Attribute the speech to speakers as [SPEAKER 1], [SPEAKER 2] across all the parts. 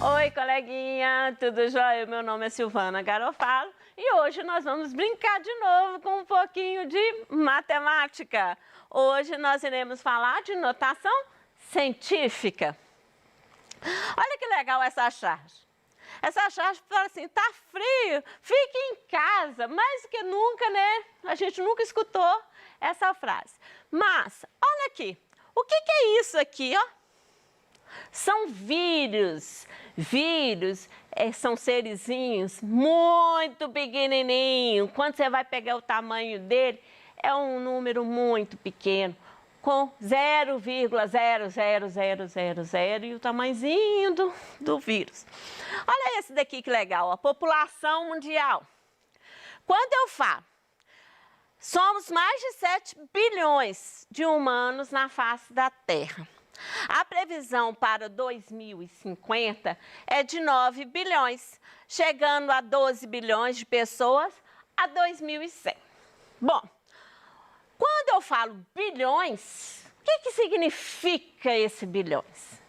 [SPEAKER 1] Oi, coleguinha, tudo jóia? Meu nome é Silvana Garofalo e hoje nós vamos brincar de novo com um pouquinho de matemática. Hoje nós iremos falar de notação científica. Olha que legal essa charge. Essa charge fala assim, tá frio, fique em casa. Mais do que nunca, né? A gente nunca escutou essa frase. Mas, olha aqui, o que é isso aqui, ó? São vírus. Vírus são serizinhos muito pequenininhos. Quando você vai pegar o tamanho dele, é um número muito pequeno, com 0,00000 e o tamanhozinho do vírus. Olha esse daqui que legal, a população mundial. Quando eu falo, somos mais de 7 bilhões de humanos na face da Terra. A previsão para 2050 é de 9 bilhões, chegando a 12 bilhões de pessoas a 2100. Bom, quando eu falo bilhões, o que significa esse bilhões?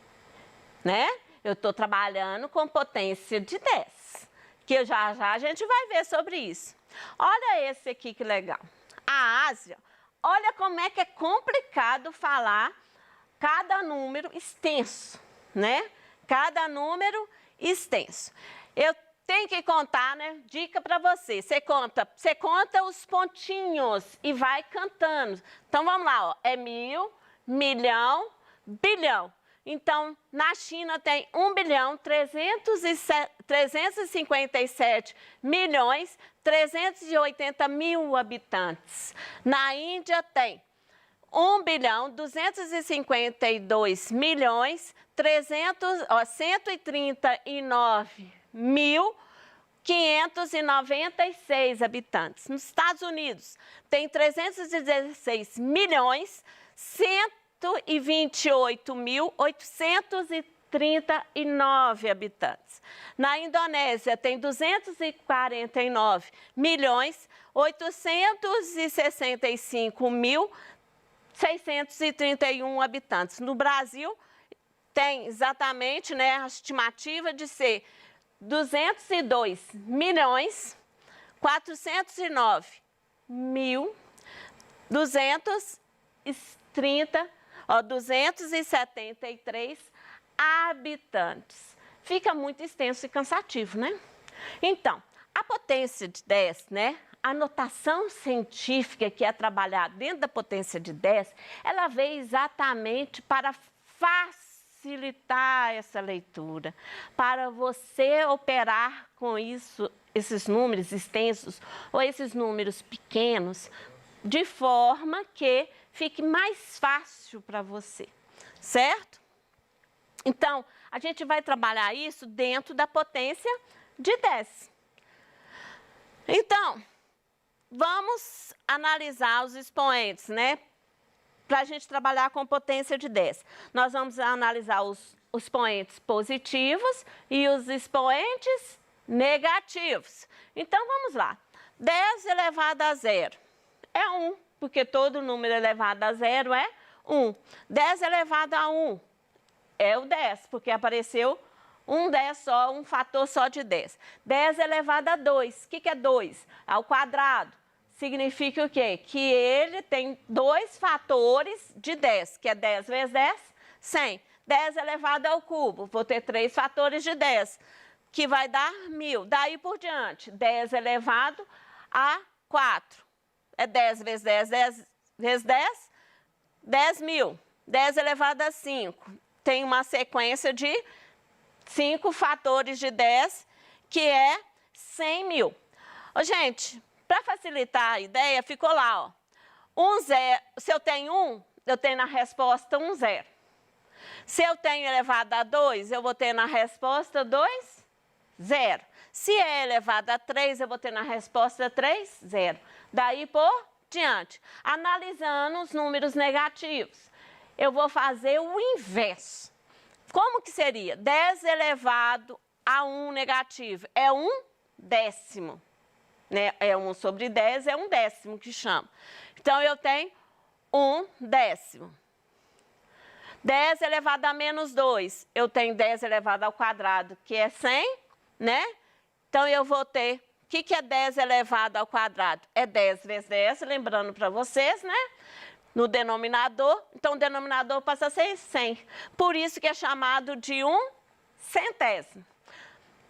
[SPEAKER 1] Né? Eu estou trabalhando com potência de 10, que já a gente vai ver sobre isso. Olha esse aqui que legal. A Ásia, olha como é que é complicado falar cada número extenso, né? Cada número extenso. Eu tenho que contar, né? Dica para você. Você conta os pontinhos e vai cantando. Então vamos lá, ó. É 1000, milhão, bilhão. Então, na China tem 1.357 milhões 380 mil habitantes. Na Índia tem 1.252 milhões 139 mil 596 habitantes. Nos Estados Unidos tem 316 milhões 128 mil 839 habitantes. Na Indonésia tem 249 milhões 865 mil 631 habitantes. No Brasil, tem exatamente, né, a estimativa de ser 202 milhões 409 mil 273 habitantes. Fica muito extenso e cansativo, né? Então, a potência de 10, né? A notação científica que é trabalhada dentro da potência de 10, ela veio exatamente para facilitar essa leitura, para você operar com isso, esses números extensos ou esses números pequenos, de forma que fique mais fácil para você, certo? Então, a gente vai trabalhar isso dentro da potência de 10. Então, vamos analisar os expoentes, né? Para a gente trabalhar com potência de 10. Nós vamos analisar os expoentes positivos e os expoentes negativos. Então, vamos lá. 10 elevado a 0 é 1, porque todo número elevado a 0 é 1. 10 elevado a 1 é o 10, porque apareceu um 10 só, um fator só de 10. 10 elevado a 2, o que é 2? Ao quadrado. Significa o quê? Que ele tem dois fatores de 10, que é 10 vezes 10, 100. 10 elevado ao cubo, vou ter 3 fatores de 10, que vai dar 1000. Daí por diante, 10 elevado a 4. É 10 vezes 10, 10 vezes 10, 10 mil. 10 elevado a 5, tem uma sequência de 5 fatores de 10, que é 100 mil. Ô, gente, para facilitar a ideia, ficou lá, ó. 1 0. Se eu tenho 1, eu tenho na resposta 1 0. Se eu tenho elevado a 2, eu vou ter na resposta 2 0. Se é elevado a 3, eu vou ter na resposta 3 0. Daí por diante. Analisando os números negativos, eu vou fazer o inverso. Como que seria? 10 elevado a 1 negativo é 1 décimo. Né? É 1 sobre 10, é 1 décimo que chama. Então, eu tenho 1 décimo. 10 elevado a menos 2, eu tenho 10 elevado ao quadrado, que é 100, né? Então, eu vou ter, o que é 10 elevado ao quadrado? É 10 vezes 10, lembrando para vocês, né? No denominador, então o denominador passa a ser 100. Por isso que é chamado de 1/100.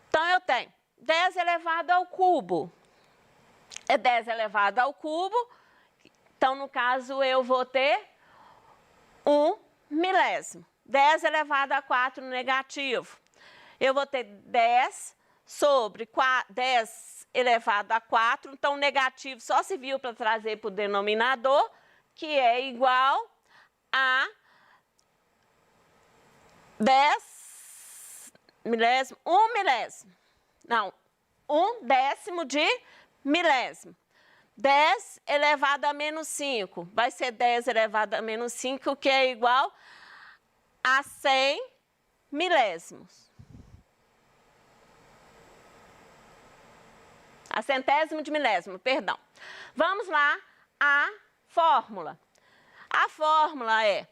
[SPEAKER 1] Então, eu tenho 10 elevado ao cubo. É 10 elevado ao cubo. Então, no caso, eu vou ter 1/1000. 10 elevado a 4 negativo. Eu vou ter 10 sobre 10 elevado a 4. Então, negativo só serviu para trazer para o denominador, que é igual a 10 milésimo, 1/1000. Não, 1/10 de milésimo. 10 elevado a menos 5. Vai ser 10 elevado a menos 5, que é igual a 100 milésimos. A centésimo de milésimo, perdão. Vamos lá, a fórmula. A fórmula é,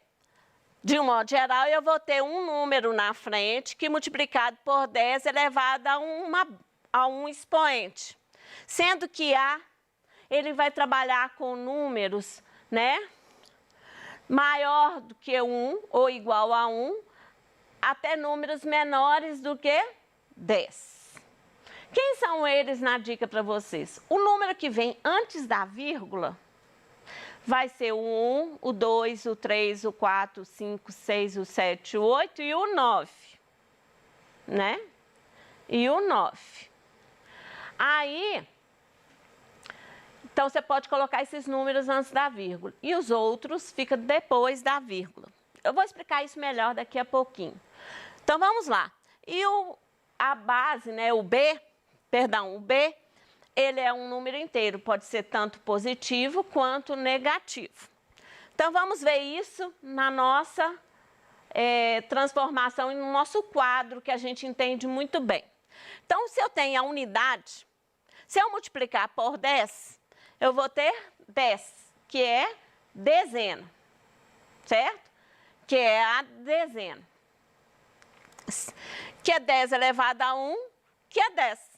[SPEAKER 1] de um modo geral, eu vou ter um número na frente que multiplicado por 10 elevado a um expoente. Sendo que A, ele vai trabalhar com números, né? Maior do que 1 ou igual a 1, até números menores do que 10. Quem são eles na dica para vocês? O número que vem antes da vírgula vai ser o 1, o 2, o 3, o 4, o 5, o 6, o 7, o 8 e o 9, né? E o 9. Aí, então você pode colocar esses números antes da vírgula e os outros ficam depois da vírgula. Eu vou explicar isso melhor daqui a pouquinho. Então, vamos lá. E a base, né, o B, ele é um número inteiro, pode ser tanto positivo quanto negativo. Então, vamos ver isso na nossa transformação, no nosso quadro, que a gente entende muito bem. Então, se eu tenho a unidade, se eu multiplicar por 10, eu vou ter 10, que é dezena, certo? Que é a dezena. Que é 10 elevado a 1, que é 10.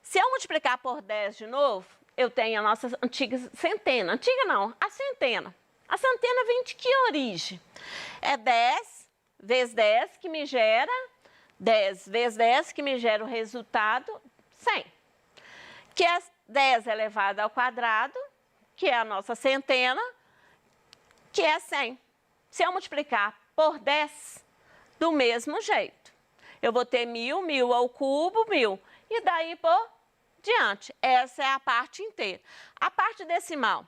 [SPEAKER 1] Se eu multiplicar por 10 de novo, eu tenho a nossa antiga centena. Antiga não, a centena. A centena vem de que origem? É 10 vezes 10 que me gera 10 vezes 10 que me gera o resultado 100. Que é 10 elevado ao quadrado, que é a nossa centena, que é 100. Se eu multiplicar por 10, do mesmo jeito. Eu vou ter 1000, 1000 ao cubo, 1000. E daí por diante. Essa é a parte inteira. A parte decimal.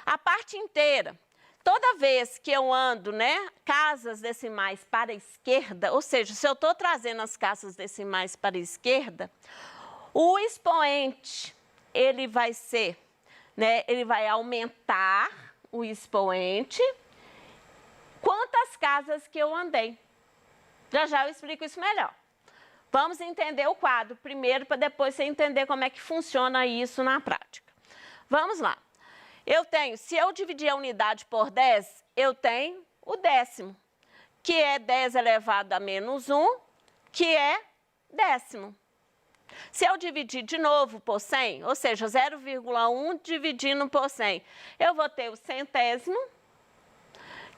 [SPEAKER 1] A parte inteira, toda vez que eu ando, né, casas decimais para a esquerda, ou seja, se eu estou trazendo as casas decimais para a esquerda, o expoente, ele vai ser, né, ele vai aumentar o expoente quantas casas que eu andei. Já já eu explico isso melhor. Vamos entender o quadro primeiro, para depois você entender como é que funciona isso na prática. Vamos lá. Eu tenho, se eu dividir a unidade por 10, eu tenho o décimo, que é 10 elevado a menos 1, que é décimo. Se eu dividir de novo por 100, ou seja, 0,1 dividindo por 100, eu vou ter o centésimo,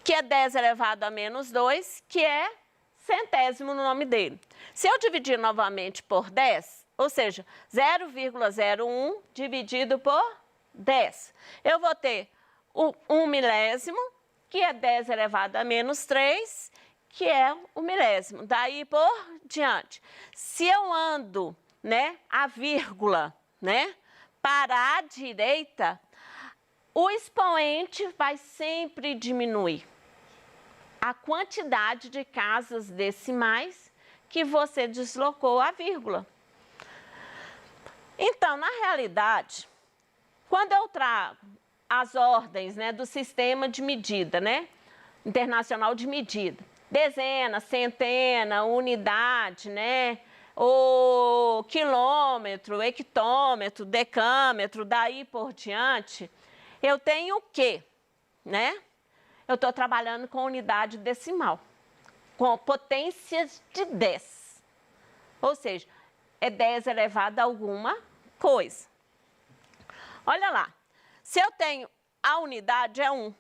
[SPEAKER 1] que é 10 elevado a menos 2, que é centésimo no nome dele. Se eu dividir novamente por 10, ou seja, 0,01 dividido por 10, eu vou ter o 1 milésimo, que é 10 elevado a menos 3, que é o milésimo. Daí por diante. Se eu ando, né, a vírgula, né, para a direita, o expoente vai sempre diminuir a quantidade de casas decimais que você deslocou a vírgula. Então, na realidade, quando eu trago as ordens, né, do sistema de medida, né, internacional de medida, dezena, centena, unidade, né, o quilômetro, hectômetro, decâmetro, daí por diante, eu tenho o quê, né? eu estou trabalhando com unidade decimal, com potências de 10. Ou seja, é 10 elevado a alguma coisa. Olha lá, se eu tenho a unidade é 1.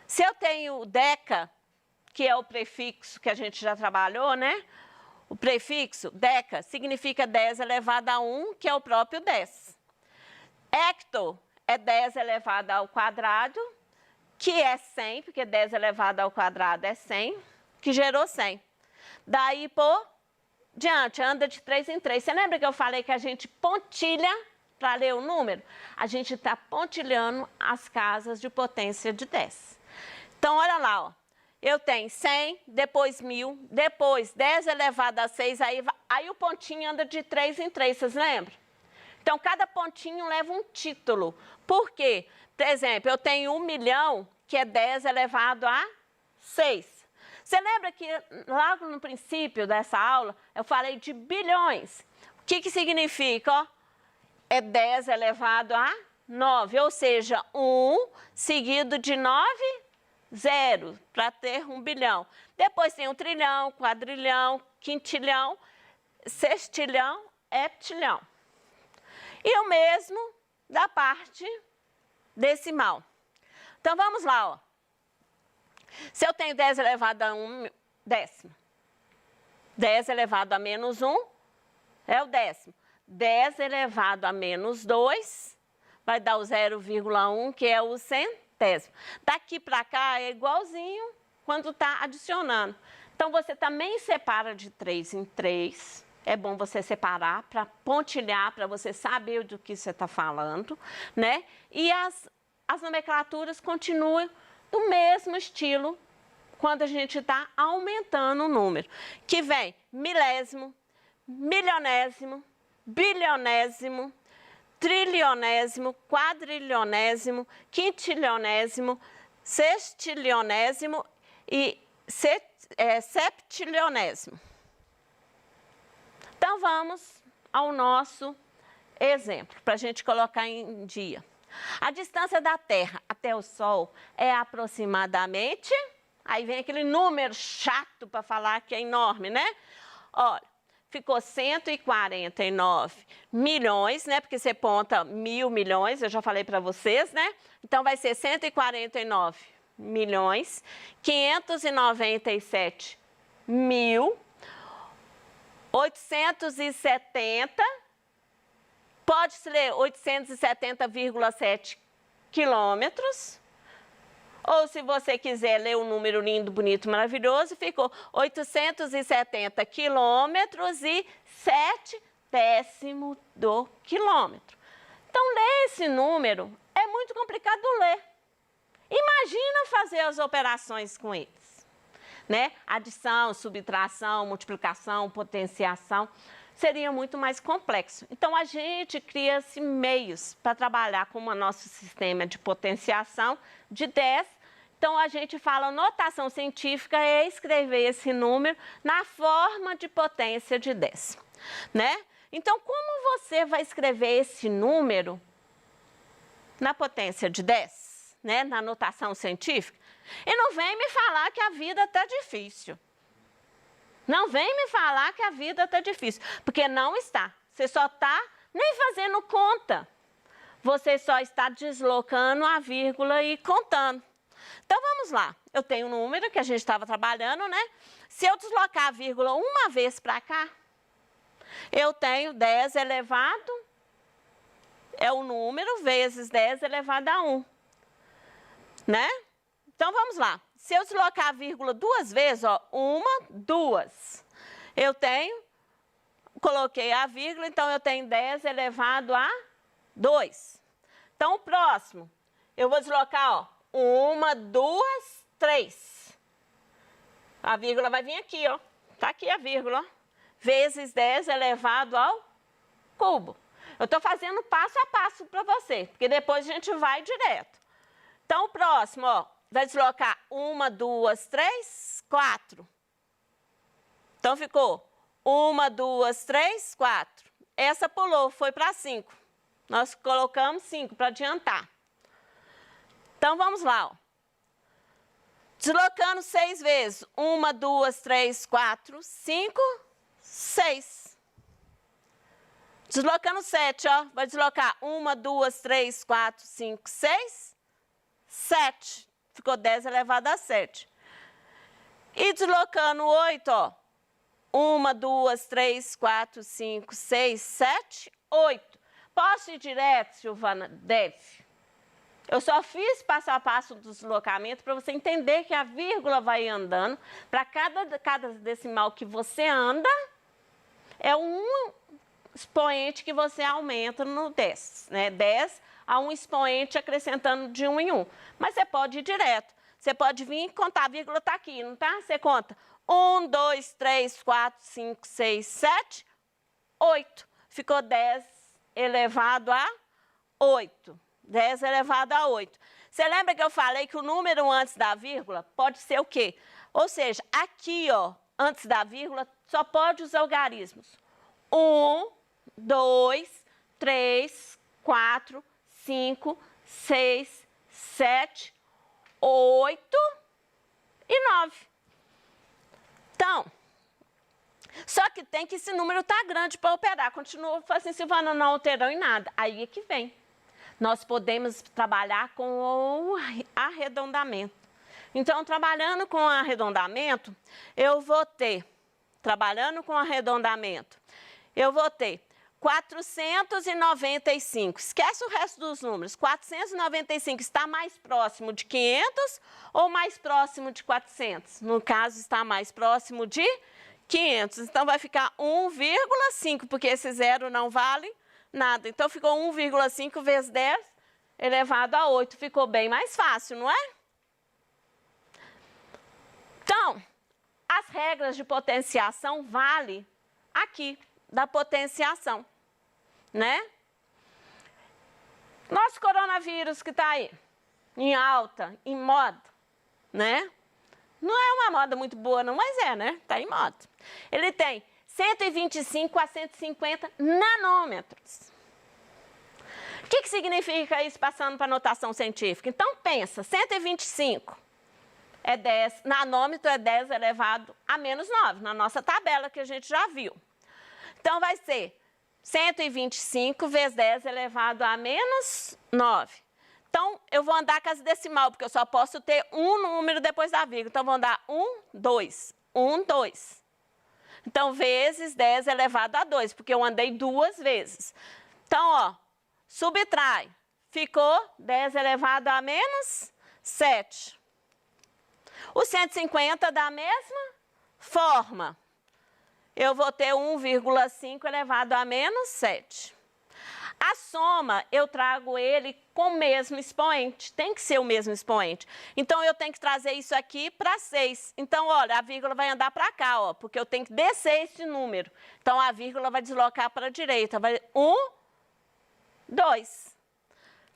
[SPEAKER 1] Se eu tenho deca, que é o prefixo que a gente já trabalhou, né? O prefixo deca significa 10 elevado a 1, que é o próprio 10. Hecto é 10 elevado ao quadrado, que é 100, porque 10 elevado ao quadrado é 100, que gerou 100. Daí por diante, anda de 3 em 3. Você lembra que eu falei que a gente pontilha para ler o número? A gente está pontilhando as casas de potência de 10. Então, olha lá, ó. Eu tenho 100, depois 1000, depois 10 elevado a 6, aí o pontinho anda de 3 em 3, vocês lembram? Então, cada pontinho leva um título. Por quê? Por exemplo, eu tenho 1 milhão, que é 10 elevado a 6. Você lembra que logo no princípio dessa aula, eu falei de bilhões. O que significa? Ó? É 10 elevado a 9, ou seja, 1 seguido de 9, 0, para ter 1 bilhão. Depois tem 1 trilhão, quadrilhão, quintilhão, sextilhão, heptilhão. E o mesmo da parte decimal. Então, vamos lá, ó. Se eu tenho 10 elevado a 1 décimo, 10 elevado a menos 1 é o décimo. 10 elevado a menos 2 vai dar o 0,1, que é o centésimo. Daqui para cá é igualzinho quando está adicionando. Então, você também separa de 3 em 3. É bom você separar para pontilhar, para você saber do que você está falando, né? E as nomenclaturas continuam do mesmo estilo quando a gente está aumentando o número. Que vem milésimo, milionésimo, bilionésimo, trilionésimo, quadrilionésimo, quintilionésimo, sextilionésimo e septilionésimo. Então, vamos ao nosso exemplo, para a gente colocar em dia. A distância da Terra até o Sol é aproximadamente... Aí vem aquele número chato para falar que é enorme, né? Olha, ficou 149 milhões, né? Porque você conta 1.000 milhões, eu já falei para vocês, né? Então, vai ser 149 milhões, 597 mil, 870, pode-se ler 870,7 quilômetros, ou se você quiser ler um número lindo, bonito, maravilhoso, ficou 870 quilômetros e 7 décimos do quilômetro. Então, ler esse número é muito complicado ler. Imagina fazer as operações com eles, né? Adição, subtração, multiplicação, potenciação, seria muito mais complexo. Então, a gente cria-se meios para trabalhar com o nosso sistema de potenciação de 10. Então, a gente fala, notação científica é escrever esse número na forma de potência de 10, né? Então, como você vai escrever esse número na potência de 10, né? Na notação científica? E não vem me falar que a vida está difícil. Não vem me falar que a vida está difícil, porque não está. Você só está nem fazendo conta. Você só está deslocando a vírgula e contando. Então, vamos lá. Eu tenho um número que a gente estava trabalhando, né? Se eu deslocar a vírgula uma vez para cá, eu tenho 10 elevado, é o número, vezes 10 elevado a 1, né? Então, vamos lá. Se eu deslocar a vírgula duas vezes, ó, 1, 2, eu tenho, coloquei a vírgula, então eu tenho 10 elevado a 2. Então, o próximo, eu vou deslocar, ó, 1, 2, 3. A vírgula vai vir aqui, ó. Tá aqui a vírgula, ó. Vezes 10 elevado ao cubo. Eu estou fazendo passo a passo para você, porque depois a gente vai direto. Então, o próximo, ó, vai deslocar 1, 2, 3, 4. Então, ficou 1, 2, 3, 4. Essa pulou, foi para 5. Nós colocamos 5 para adiantar. Então, vamos lá, ó. Deslocando 6 vezes. 1, 2, 3, 4, 5, 6. Deslocando 7, ó. Vai deslocar 1, 2, 3, 4, 5, 6, 7. Ficou 10 elevado a 7. E deslocando 8, ó. 1, 2, 3, 4, 5, 6, 7, 8. Posso ir direto, Silvana? Deve. Eu só fiz passo a passo do deslocamento para você entender que a vírgula vai andando. Para cada decimal que você anda, é um expoente que você aumenta no 10. Né? 10 a um expoente acrescentando de 1 em 1. Mas você pode ir direto. Você pode vir e contar, a vírgula está aqui, não tá? Você conta 1, 2, 3, 4, 5, 6, 7, 8. Ficou 10 elevado a 8. 10 elevado a 8. Você lembra que eu falei que o número antes da vírgula pode ser o quê? Ou seja, aqui, ó, antes da vírgula, só pode os algarismos. 1, 2, 3, 4, 5, 6, 7, 8 e 9. Então, só que tem que esse número tá grande para operar. Continua assim, Silvana, não alterou em nada. Aí é que vem. Nós podemos trabalhar com o arredondamento. Então, trabalhando com o arredondamento, eu vou ter 495. Esquece o resto dos números. 495 está mais próximo de 500 ou mais próximo de 400? No caso, está mais próximo de 500. Então, vai ficar 1,5, porque esse zero não vale nada. Então, ficou 1,5 vezes 10 elevado a 8. Ficou bem mais fácil, não é? Então, as regras de potenciação valem aqui, da potenciação, né? Nosso coronavírus que está aí, em alta, em moda, né? Não é uma moda muito boa não, mas é, né? Está em moda. Ele tem 125 a 150 nanômetros. O que significa isso passando para a notação científica? Então, pensa, 125 é 10, nanômetro é 10 elevado a menos 9, na nossa tabela que a gente já viu. Então, vai ser 125 vezes 10 elevado a menos 9. Então, eu vou andar com as decimal, porque eu só posso ter um número depois da vírgula. Então, vou andar 1, 2, 1, 2. Então, vezes 10 elevado a 2, porque eu andei 2 vezes. Então, ó, subtrai. Ficou 10 elevado a menos 7. O 150 da mesma forma. Eu vou ter 1,5 elevado a menos 7. A soma, eu trago ele com o mesmo expoente. Tem que ser o mesmo expoente. Então, eu tenho que trazer isso aqui para 6. Então, olha, a vírgula vai andar para cá, ó, porque eu tenho que descer esse número. Então, a vírgula vai deslocar para a direita. Vai 1, 2.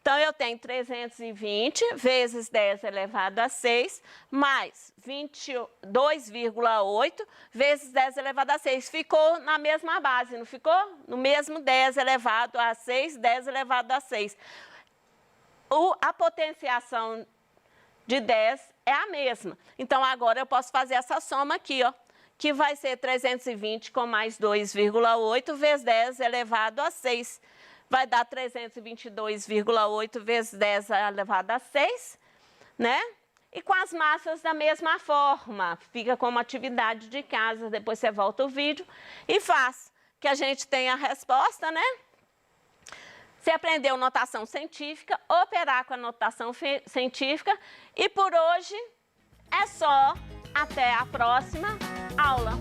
[SPEAKER 1] Então, eu tenho 320 vezes 10 elevado a 6, mais 22,8 vezes 10 elevado a 6. Ficou na mesma base, não ficou? No mesmo 10 elevado a 6, 10 elevado a 6. A potenciação de 10 é a mesma. Então, agora eu posso fazer essa soma aqui, ó, que vai ser 320 com mais 2,8 vezes 10 elevado a 6. Vai dar 322,8 vezes 10 elevado a 6, né? E com as massas da mesma forma. Fica como atividade de casa, depois você volta o vídeo e faz. Que a gente tem a resposta, né? Você aprendeu notação científica, operar com a notação científica. E por hoje é só. Até a próxima aula.